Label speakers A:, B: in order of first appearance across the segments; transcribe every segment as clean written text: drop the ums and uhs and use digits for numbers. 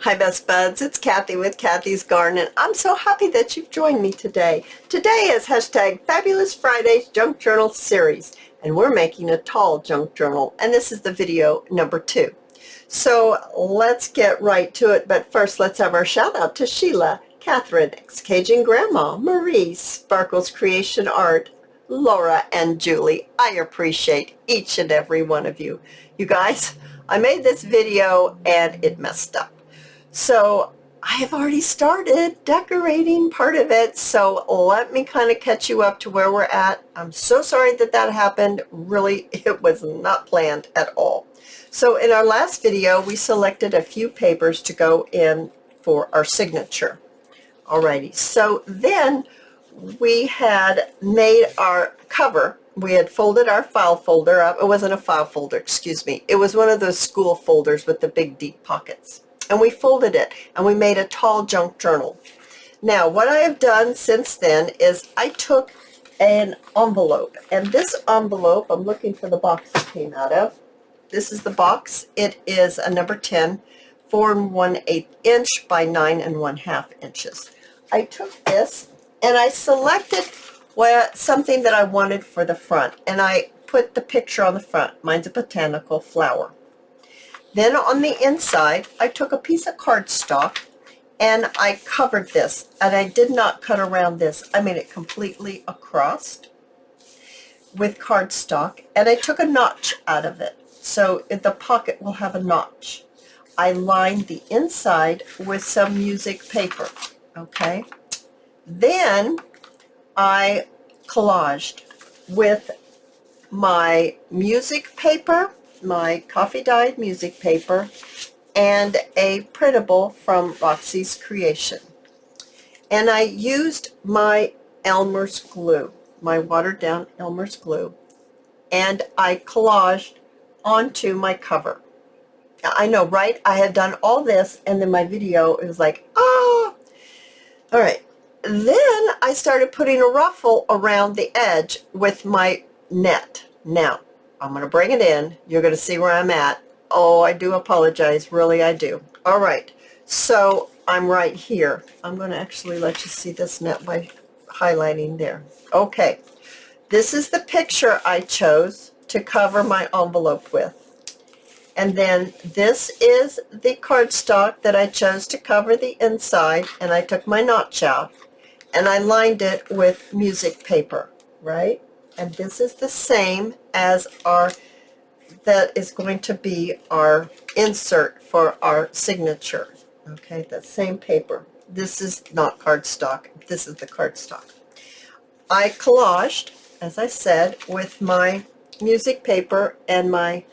A: Hi best buds, it's Cathy with Cathy's Garden, and I'm so happy that you've joined me today. Today is hashtag Fabulous Fridays Junk Journal series, and we're making a tall junk journal, and this is the video number 2. So let's get right to it, but first let's have our shout out to Sheila, Catherine, Cajun Grandma, Marie, Sparkles Creation Art, Laura, and Julie. I appreciate each and every one of you. You guys, I made this video and it messed up. So I have already started decorating part of it, so let me kind of catch you up to where we're at. I'm so sorry that that happened. Really, it was not planned at all. So in our last video, we selected a few papers to go in for our signature. Alrighty, so then we had made our cover. We had folded our file folder up. It wasn't a file folder, excuse me. It was one of those school folders with the big deep pockets. And we folded it and we made a tall junk journal. Now what I have done since then is I took an envelope, and this envelope, I'm looking for the box it came out of. This is the box. It is a number 10, 4 1/8 inch by 9 1/2 inches. I took this and I selected something that I wanted for the front, and I put the picture on the front. Mine's a botanical flower. Then on the inside, I took a piece of cardstock and I covered this, and I did not cut around this. I made it completely across with cardstock, and I took a notch out of it, so the pocket will have a notch. I lined the inside with some music paper, okay? Then I collaged with my music paper, my coffee dyed music paper, and a printable from Roxy's Creation. And I used my Elmer's glue, my watered down Elmer's glue, and I collaged onto my cover. I know, right? I had done all this, and then my video, it was like, oh! All right. Then I started putting a ruffle around the edge with my net. Now, I'm going to bring it in. You're going to see where I'm at. Oh, I do apologize. Really, I do. All right. So I'm right here. I'm going to actually let you see this net by highlighting there. Okay. This is the picture I chose to cover my envelope with. And then this is the cardstock that I chose to cover the inside, and I took my notch out and I lined it with music paper, right? And this is the same as that is going to be our insert for our signature. Okay, that same paper. This is not cardstock. This is the cardstock. I collaged, as I said, with my music paper and my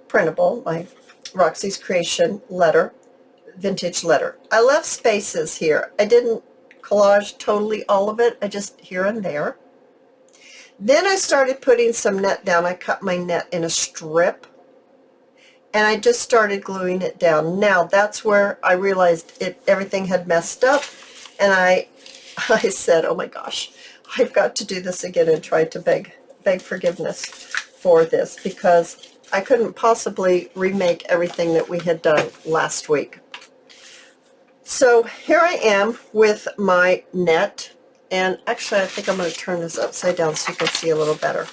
A: printable, my Roxy's Creation letter, vintage letter. I left spaces here. I didn't collage totally all of it. I just here and there. Then I started putting some net down. I cut my net in a strip, and I just started gluing it down. Now that's where I realized everything had messed up, and I said, oh my gosh, I've got to do this again, and try to beg forgiveness for this, because I couldn't possibly remake everything that we had done last week. So here I am with my net. And actually, I think I'm going to turn this upside down so you can see a little better.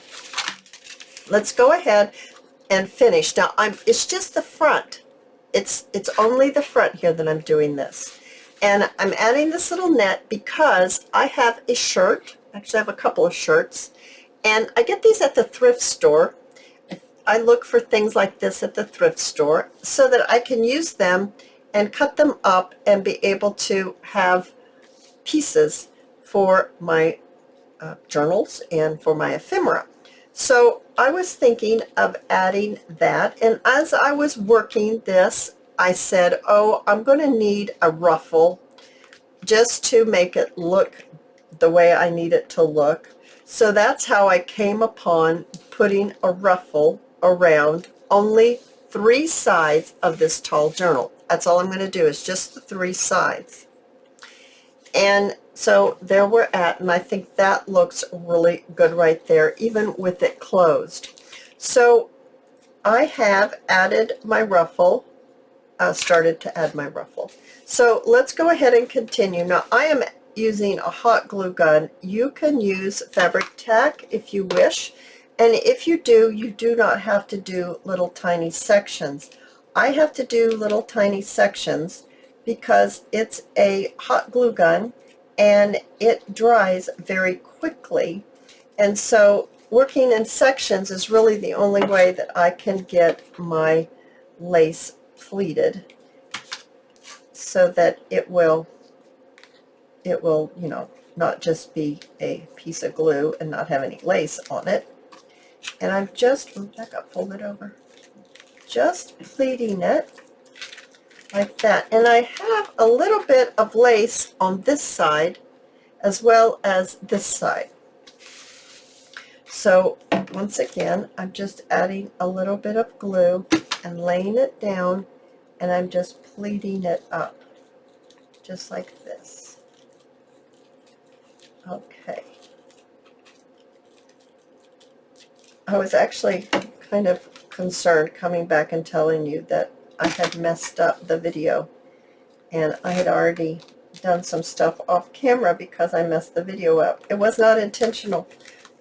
A: Let's go ahead and finish. Now, it's just the front. It's only the front here that I'm doing this. And I'm adding this little net because I have a shirt. Actually, I have a couple of shirts. And I get these at the thrift store. I look for things like this at the thrift store so that I can use them and cut them up and be able to have pieces for my journals and for my ephemera. So I was thinking of adding that, and as I was working this, I said, oh, I'm going to need a ruffle just to make it look the way I need it to look. So that's how I came upon putting a ruffle around only 3 sides of this tall journal. That's all I'm going to do, is just the 3 sides. And so there we're at, and I think that looks really good right there, even with it closed. So I have added my ruffle started to add my ruffle. So let's go ahead and continue. Now I am using a hot glue gun. You can use fabric tack if you wish, and if you do, you do not have to do little tiny sections. I have to do little tiny sections because it's a hot glue gun and it dries very quickly, and so working in sections is really the only way that I can get my lace pleated so that it will, you know, not just be a piece of glue and not have any lace on it. And I'm just, that got folded over, just pleating it like that. And I have a little bit of lace on this side as well as this side. So once again, I'm just adding a little bit of glue and laying it down, and I'm just pleating it up just like this. Okay. I was actually kind of concerned coming back and telling you that I had messed up the video, and I had already done some stuff off camera because I messed the video up. It was not intentional.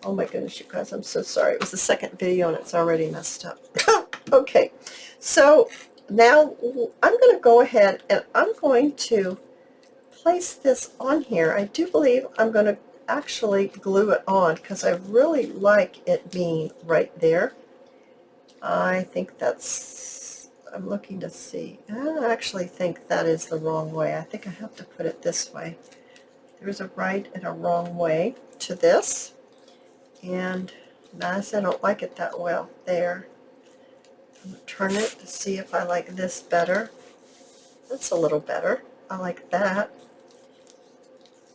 A: Oh my goodness, you guys, I'm so sorry. It was the second video and it's already messed up. Okay, so now I'm going to go ahead and I'm going to place this on here. I do believe I'm going to actually glue it on because I really like it being right there. I think that's, I'm looking to see. I actually think that is the wrong way. I think I have to put it this way. There's a right and a wrong way to this. And nice, I don't like it that well there. I'm going to turn it to see if I like this better. That's a little better. I like that.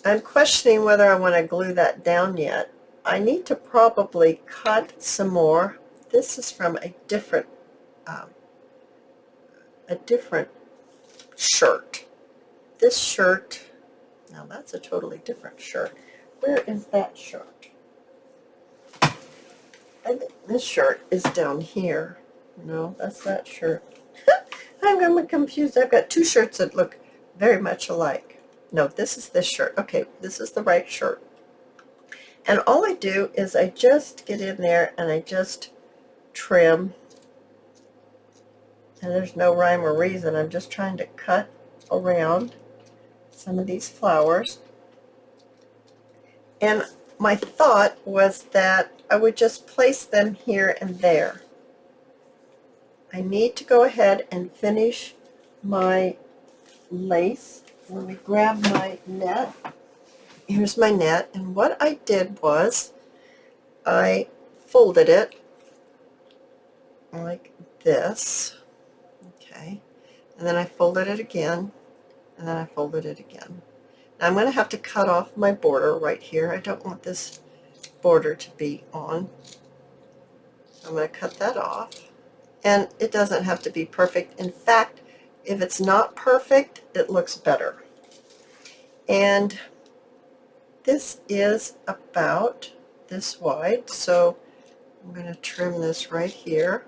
A: I'm questioning whether I want to glue that down yet. I need to probably cut some more. This is from a different shirt. This shirt, now that's a totally different shirt. Where is that shirt? I think this shirt is down here. No, that's that shirt. I'm confused. I've got two shirts that look very much alike. No, this is this shirt. Okay, this is the right shirt. And all I do is I just get in there and I just trim. And there's no rhyme or reason. I'm just trying to cut around some of these flowers. And my thought was that I would just place them here and there. I need to go ahead and finish my lace. Let me grab my net. Here's my net, and what I did was I folded it like this, okay, and then I folded it again, and then I folded it again. Now I'm going to have to cut off my border right here. I don't want this border to be on. I'm going to cut that off, and it doesn't have to be perfect. In fact, if it's not perfect, it looks better. And this is about this wide, so I'm going to trim this right here.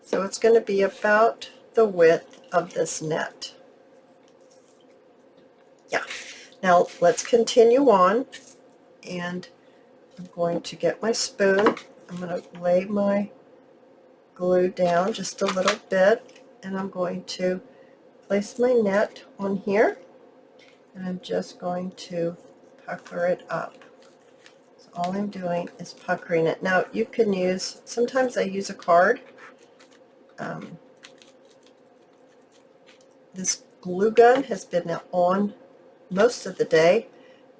A: So it's going to be about the width of this net. Yeah. Now let's continue on, and I'm going to get my spoon. I'm going to lay my glue down just a little bit, and I'm going to place my net on here, and I'm just going to pucker it up. So all I'm doing is puckering it. Now you can use, sometimes I use a card. This glue gun has been on most of the day,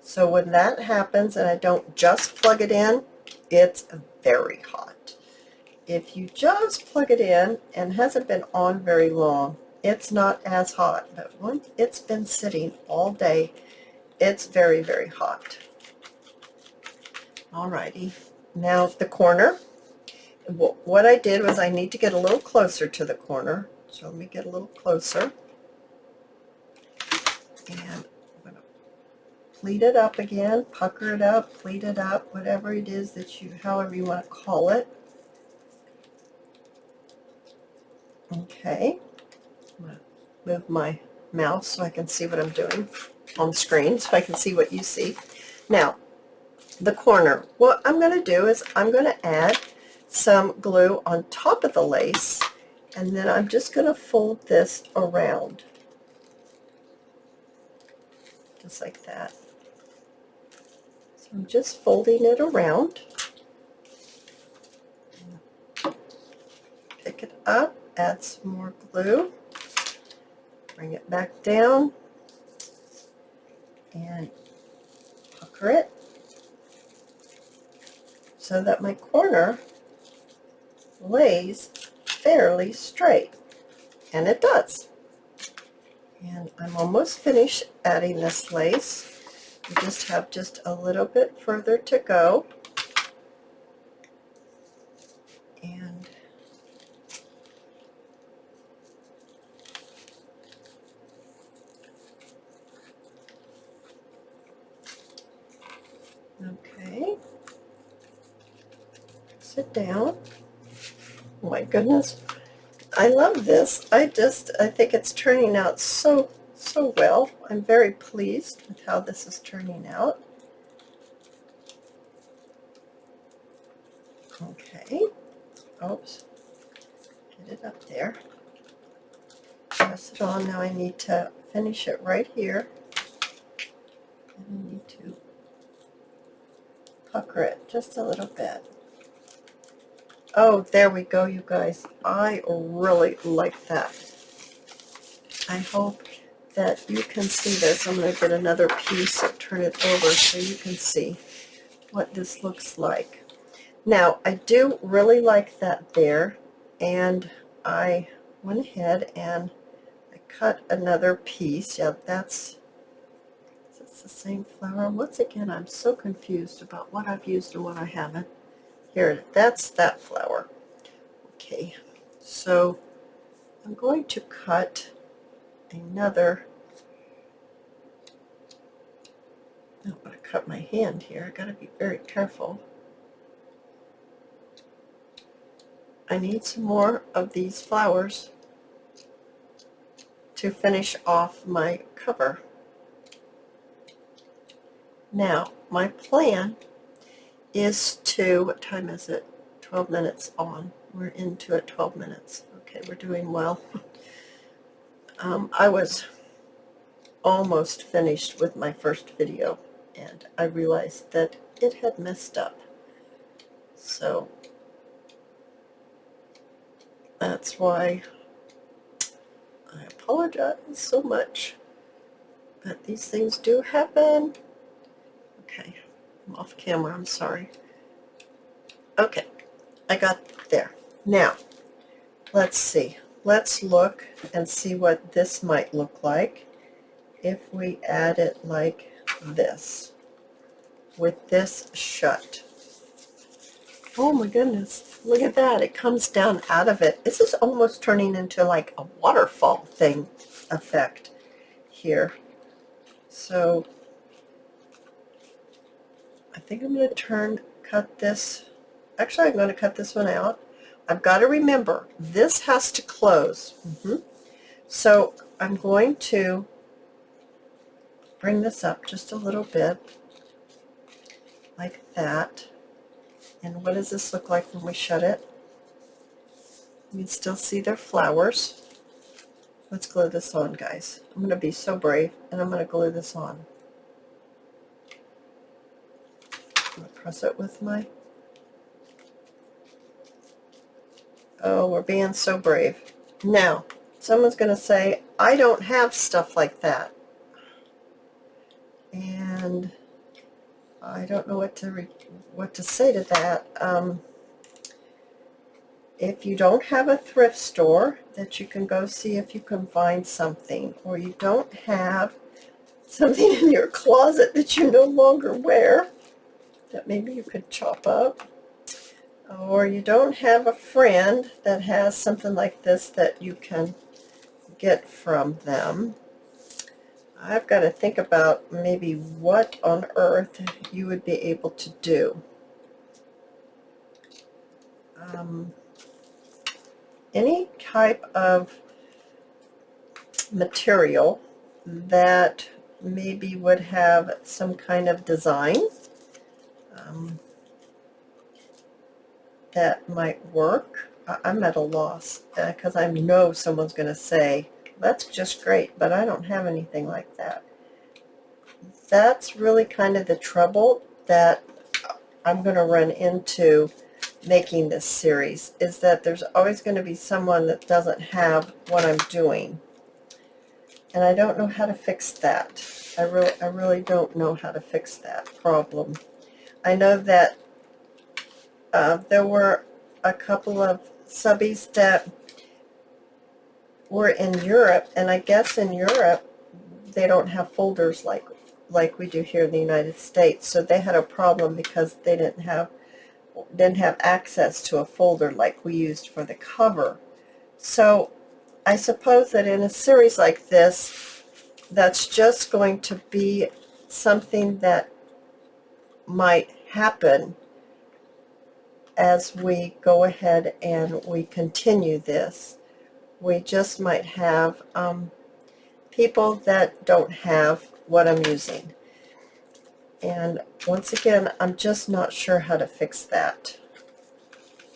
A: so when that happens and I don't just plug it in, it's very hot. If you just plug it in and hasn't been on very long, it's not as hot, but once it's been sitting all day, it's very, very hot. Alrighty, now the corner. What I did was I need to get a little closer to the corner, so let me get a little closer. And I'm going to pleat it up again, pucker it up, pleat it up, whatever it is that you, however you want to call it. Okay. Okay, I'm going to move my mouse so I can see what I'm doing on the screen, so I can see what you see. Now, the corner, what I'm going to do is I'm going to add some glue on top of the lace, and then I'm just going to fold this around, just like that. So I'm just folding it around. Pick it up, add some more glue, bring it back down, and pucker it so that my corner lays fairly straight, and it does. And I'm almost finished adding this lace. We just have just a little bit further to go. And okay, sit down. Oh my goodness, I love this. I think it's turning out so well. I'm very pleased with how this is turning out. Okay, oops, get it up there. Press it on. Now I need to finish it right here. And I need to pucker it just a little bit. Oh, there we go, you guys. I really like that. I hope that you can see this. I'm going to get another piece and turn it over so you can see what this looks like. Now, I do really like that there, and I went ahead and I cut another piece. Yeah, that's the same flower. Once again, I'm so confused about what I've used and what I haven't. Here, that's that flower. Okay, so I'm going to cut another. I'm going to cut my hand here. I got to be very careful. I need some more of these flowers to finish off my cover. Now, my plan is to, what time is it? 12 minutes on. We're into it 12 minutes. Okay, we're doing well. I was almost finished with my first video, and I realized that it had messed up. So that's why I apologize so much. But these things do happen. Okay, I'm off camera, I'm sorry. Okay, I got there. Now, let's see. Let's look and see what this might look like if we add it like this, with this shut. Oh my goodness, look at that. It comes down out of it. This is almost turning into like a waterfall thing effect here. So I think I'm going to cut this. Actually, I'm going to cut this one out. I've got to remember, this has to close. So I'm going to bring this up just a little bit, like that. And what does this look like when we shut it? You can still see their flowers. Let's glue this on, guys. I'm going to be so brave, and I'm going to glue this on. I'm going to press it with my... Oh, we're being so brave. Now, someone's going to say, I don't have stuff like that. And I don't know what to say to that. If you don't have a thrift store that you can go see if you can find something, or you don't have something in your closet that you no longer wear that maybe you could chop up, or you don't have a friend that has something like this that you can get from them, I've got to think about maybe what on earth you would be able to do. any type of material that maybe would have some kind of design that might work. I'm at a loss because I know someone's going to say, that's just great, but I don't have anything like that. That's really kind of the trouble that I'm going to run into making this series, is that there's always going to be someone that doesn't have what I'm doing. And I don't know how to fix that. I really don't know how to fix that problem. I know that there were a couple of subbies that were in Europe, and I guess in Europe they don't have folders like we do here in the United States. So they had a problem because they didn't have access to a folder like we used for the cover. So I suppose that in a series like this, that's just going to be something that might happen as we go ahead and we continue this. We just might have people that don't have what I'm using. And once again, I'm just not sure how to fix that.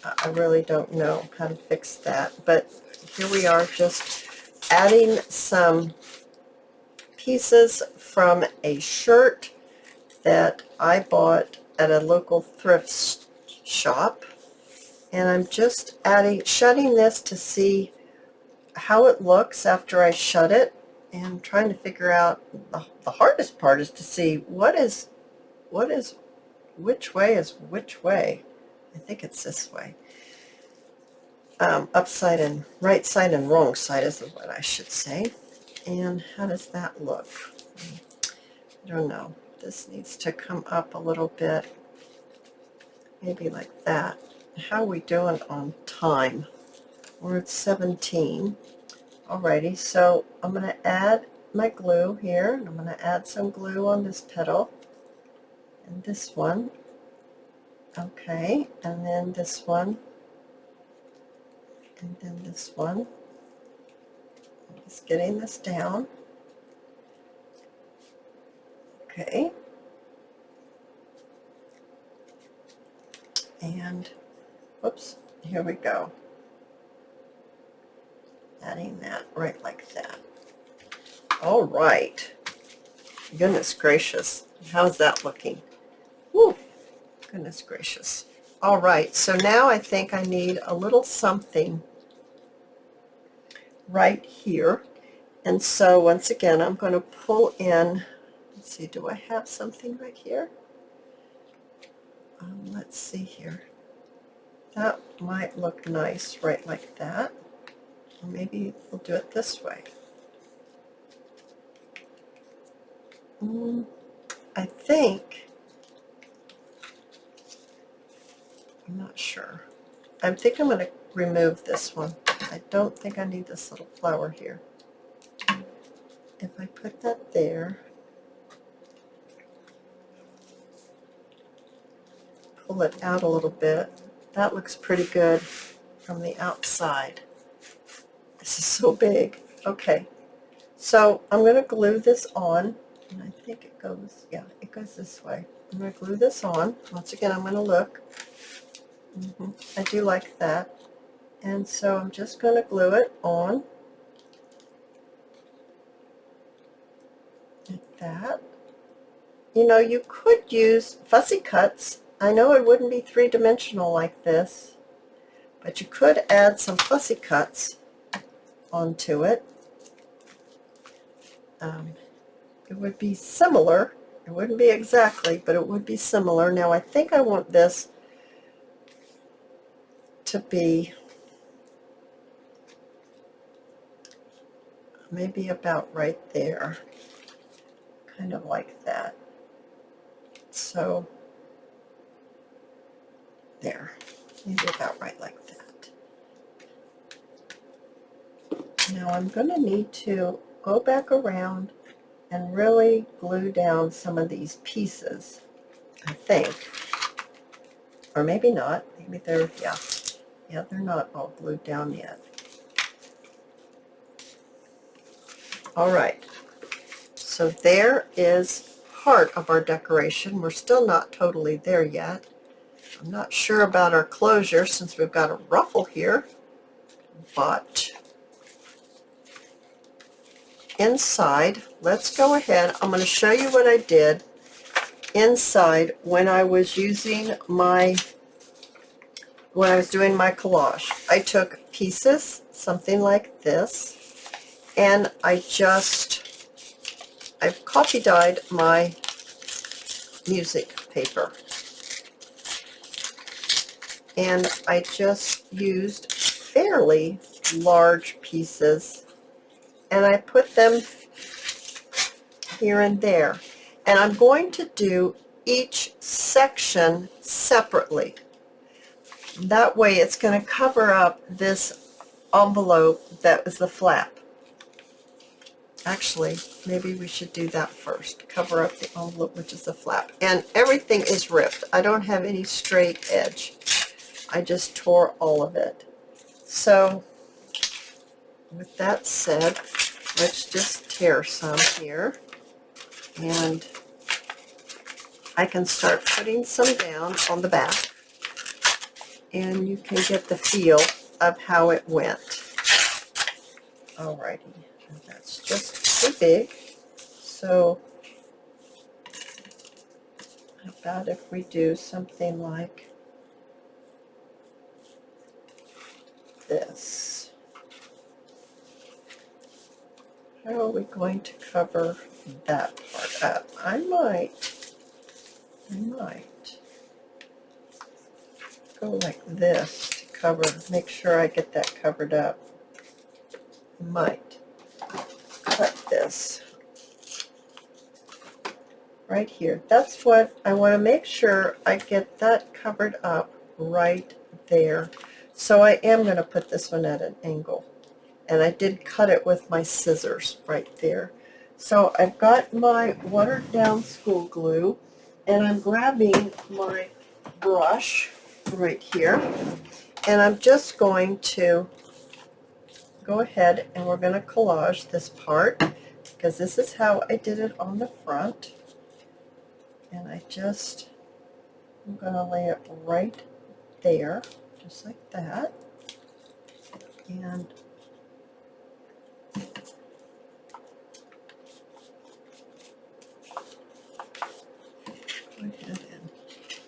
A: I really don't know how to fix that. But here we are, just adding some pieces from a shirt that I bought at a local thrift shop. And I'm just shutting this to see how it looks after I shut it, and trying to figure out, the hardest part is to see which way is which way. I think it's this way. Upside and right side and wrong side is what I should say. And how does that look? I don't know. This needs to come up a little bit, maybe like that. How are we doing on time? We're at 17. Alrighty, so I'm going to add my glue here, and I'm going to add some glue on this petal and this one. Okay, and then this one, and then this one. I'm just getting this down. Okay. And, whoops, here we go. Adding that right like that. All right. Goodness gracious. How's that looking? Woo. Goodness gracious. All right. So now I think I need a little something right here. And so once again, I'm going to pull in. Let's see. Do I have something right here? Let's see here. That might look nice right like that. Or maybe we'll do it this way. I think, I'm not sure. I think I'm going to remove this one. I don't think I need this little flower here. If I put that there, pull it out a little bit, that looks pretty good from the outside. This is so big. Okay, so I'm going to glue this on, and I think it goes, yeah, it goes this way. I'm going to glue this on. Once again, I'm going to look. I do like that. And so I'm just going to glue it on like that. You know, you could use fussy cuts. I know it wouldn't be three-dimensional like this, but you could add some fussy cuts onto it. It would be similar. It wouldn't be exactly, but it would be similar. Now I think I want this to be maybe about right there, kind of like that. So there, maybe about right like that. Now I'm going to need to go back around and really glue down some of these pieces, I think. Or maybe not. Maybe they're, yeah, they're not all glued down yet. All right, so there is part of our decoration. We're still not totally there yet. I'm not sure about our closure since we've got a ruffle here, but inside, let's go ahead. I'm going to show you what I did inside when I was using when I was doing my collage. I took pieces, something like this, and I've coffee dyed my music paper. And I just used fairly large pieces, and I put them here and there. And I'm going to do each section separately. That way it's going to cover up this envelope that was the flap. Actually, maybe we should do that first. Cover up the envelope, which is the flap. And everything is ripped. I don't have any straight edge. I just tore all of it. So, with that said, let's just tear some here. And I can start putting some down on the back. And you can get the feel of how it went. Alrighty, that's just too big. So, how about if we do something like this? How are we going to cover that part up? I might go like this to cover, make sure I get that covered up. I might cut this right here. That's what I want to make sure I get that covered up right there. So I am going to put this one at an angle. And I did cut it with my scissors right there. So I've got my watered down school glue, and I'm grabbing my brush right here, and I'm just going to go ahead and we're going to collage this part, because this is how I did it on the front. And I'm going to lay it right there, just like that. And go ahead and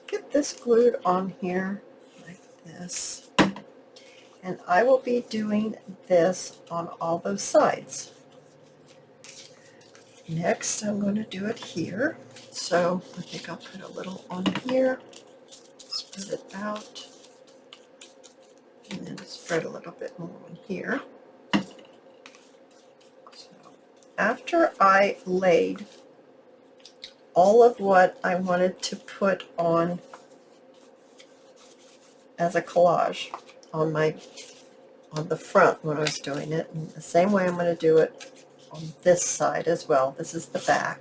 A: get this glued on here like this. And I will be doing this on all those sides. Next, I'm going to do it here. So I think I'll put a little on here, spread it out, and then spread a little bit more on here. So after I laid all of what I wanted to put on as a collage on the front when I was doing it, and the same way I'm going to do it on this side as well, this is the back,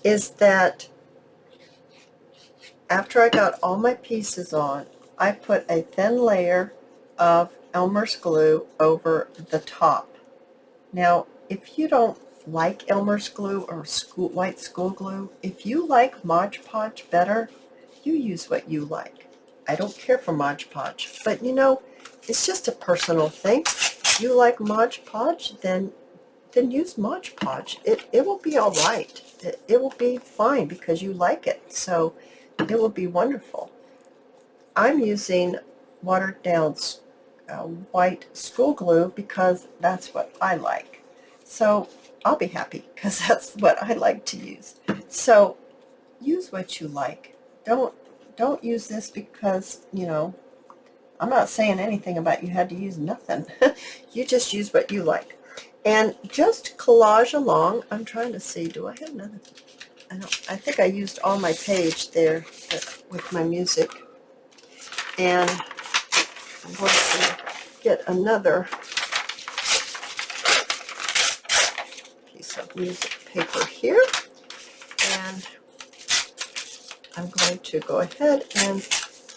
A: is that after I got all my pieces on, I put a thin layer of Elmer's glue over the top. Now, if you don't like Elmer's glue or white school glue, if you like Mod Podge better, you use what you like. I don't care for Mod Podge, but you know, it's just a personal thing. If you like Mod Podge, then use Mod Podge. It will be all right. It will be fine because you like it. So it will be wonderful. I'm using watered down white school glue because that's what I like. So I'll be happy because that's what I like to use. So use what you like. Don't use this because, you know, I'm not saying anything about you had to use nothing. You just use what you like. And just collage along. I'm trying to see, do I have another? I think I used all my page there with my music. And I'm going to get another piece of music paper here. And I'm going to go ahead and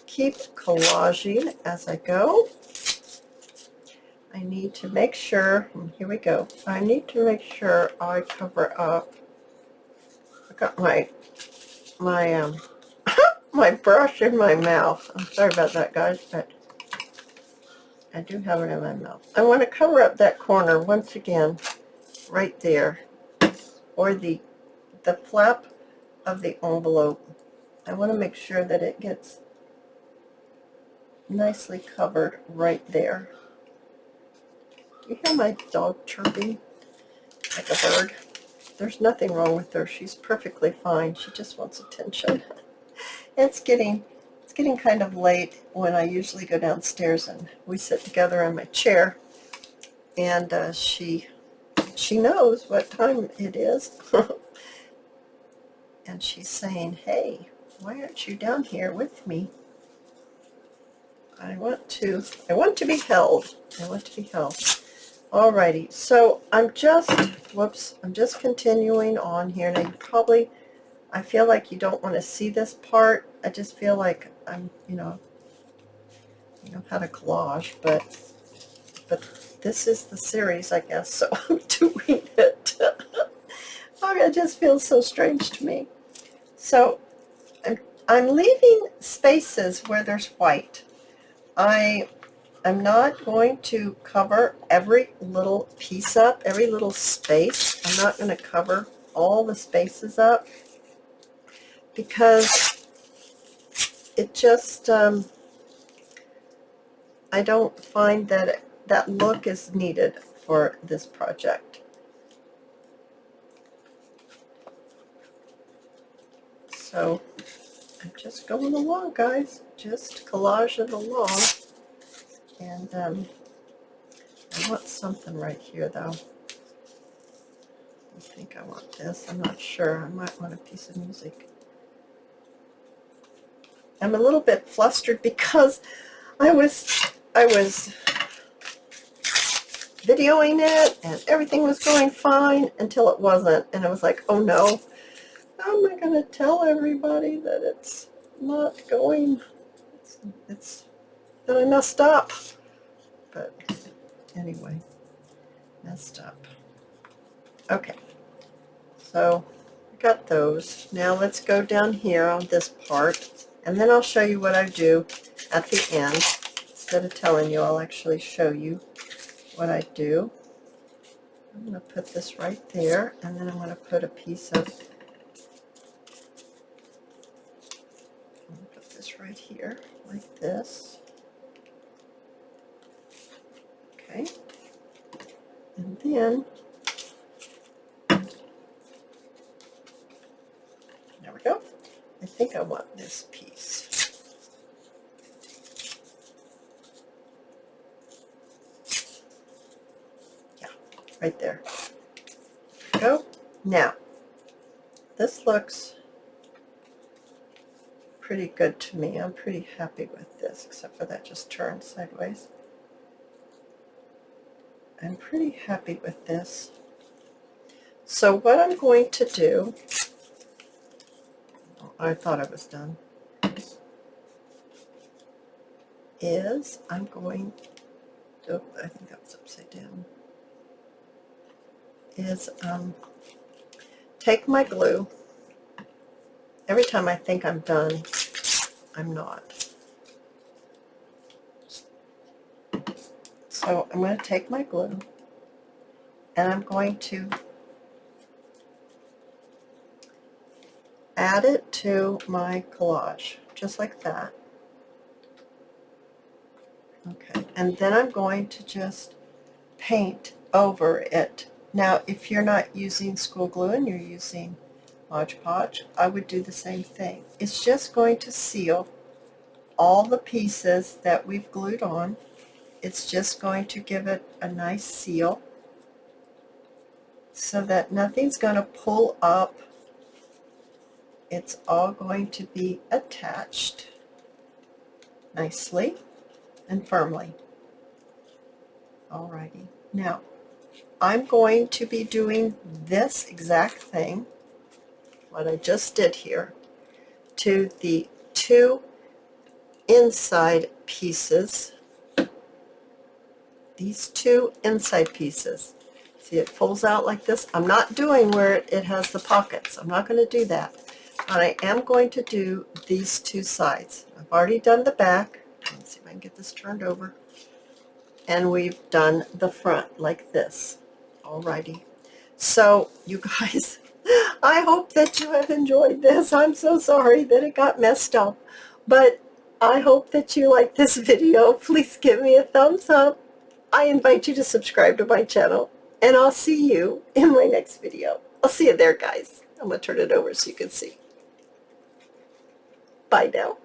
A: keep collaging as I go. I need to make sure, here we go, I need to make sure I cover up. I got my my brush in my mouth. I'm sorry about that, guys, but I do have it in my mouth. I want to cover up that corner once again, right there, or the flap of the envelope. I want to make sure that it gets nicely covered right there. Do you hear my dog chirping like a bird? There's nothing wrong with her. She's perfectly fine. She just wants attention. It's getting kind of late when I usually go downstairs and we sit together in my chair, and she knows what time it is. And she's saying, hey, why aren't you down here with me? I want to be held. I want to be held. Alrighty, so I'm just continuing on here. Now I feel like you don't want to see this part. I just feel like I'm, you know how to collage, but this is the series, I guess, so I'm doing it. It just feels so strange to me. So I'm leaving spaces where there's white. I'm not going to cover every little piece up, every little space. I'm not going to cover all the spaces up because it just, I don't find that that look is needed for this project. So I'm just going along, guys, just collaging along. And I want something right here, though. I think I want this. I'm not sure. I might want a piece of music. I'm a little bit flustered because I was videoing it and everything was going fine until it wasn't, and I was like, oh no, how am I going to tell everybody that it's not going, it's that I messed up? But anyway, messed up. Okay, so I got those. Now let's go down here on this part, and then I'll show you what I do at the end. Instead of telling you, I'll actually show you what I do. I'm going to put this right there, and then I'm going to put a piece of, I'm going to put this right here, like this. Okay. And then, there we go. I think I want this piece. Yeah, right there. Go. Now, this looks pretty good to me. I'm pretty happy with this, except for that just turned sideways. I'm pretty happy with this. So what I'm going to do, I thought I was done, is I'm going to, I think that was upside down, is take my glue. Every time I think I'm done, I'm not. So I'm going to take my glue and I'm going to add it to my collage, just like that. Okay, and then I'm going to just paint over it. Now, if you're not using school glue and you're using Mod Podge, I would do the same thing. It's just going to seal all the pieces that we've glued on. It's just going to give it a nice seal so that nothing's going to pull up. It's all going to be attached nicely and firmly. Alrighty. Now, I'm going to be doing this exact thing, what I just did here, to the two inside pieces. these two inside pieces. See, it folds out like this. I'm not doing where it has the pockets. I'm not going to do that. But I am going to do these two sides. I've already done the back. Let's see if I can get this turned over. And we've done the front like this. Alrighty. So, you guys, I hope that you have enjoyed this. I'm so sorry that it got messed up. But I hope that you like this video. Please give me a thumbs up. I invite you to subscribe to my channel. And I'll see you in my next video. I'll see you there, guys. I'm going to turn it over so you can see. Bye now.